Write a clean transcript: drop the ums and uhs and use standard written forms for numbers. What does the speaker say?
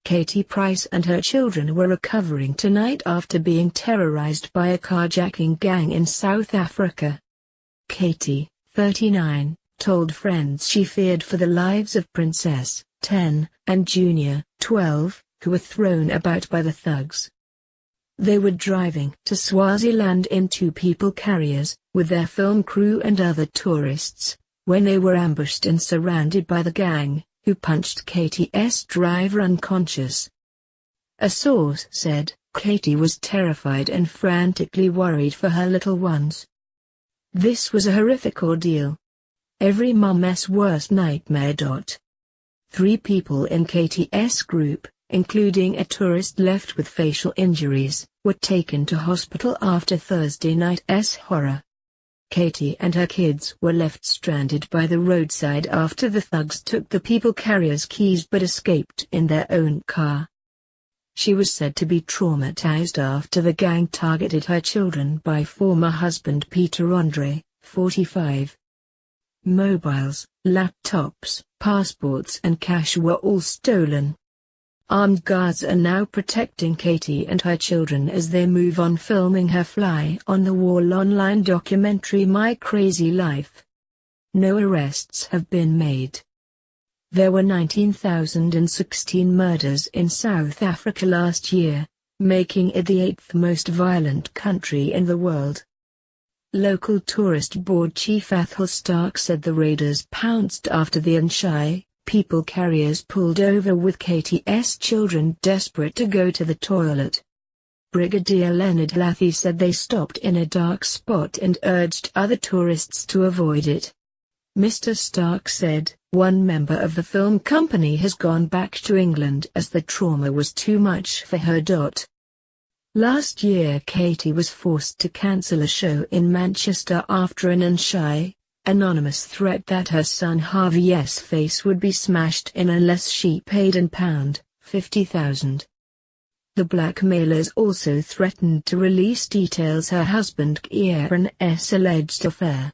Katie Price and her children were recovering tonight after being terrorized by a carjacking gang in South Africa. Katie, 39, told friends she feared for the lives of Princess, 10, and Junior, 12, who were thrown about by the thugs. They were driving to Swaziland in two people carriers, with their film crew and other tourists, when they were ambushed and surrounded by the gang, who punched Katie's driver unconscious. A source said, Katie was terrified and frantically worried for her little ones. This was a horrific ordeal. Every mum's worst nightmare. 3 people in Katie's group, including a tourist left with facial injuries, were taken to hospital after Thursday night's horror. Katie and her kids were left stranded by the roadside after the thugs took the people carrier's keys but escaped in their own car. She was said to be traumatized after the gang targeted her children by former husband Peter Andre, 45. Mobiles, laptops, passports and cash were all stolen. Armed guards are now protecting Katie and her children as they move on filming her fly-on-the-wall online documentary My Crazy Life. No arrests have been made. There were 19,016 murders in South Africa last year, making it the 8th most violent country in the world. Local tourist board chief Athel Stark said the raiders pounced after the Unshy people carriers pulled over with Katie's children desperate to go to the toilet. Brigadier Leonard Lathey said they stopped in a dark spot and urged other tourists to avoid it. Mr. Stark said, one member of the film company has gone back to England as the trauma was too much for her. Last year Katie was forced to cancel a show in Manchester after an Unshy, anonymous threat that her son Harvey's face would be smashed in unless she paid £50,000. The blackmailers also threatened to release details her husband Kieran's alleged affair.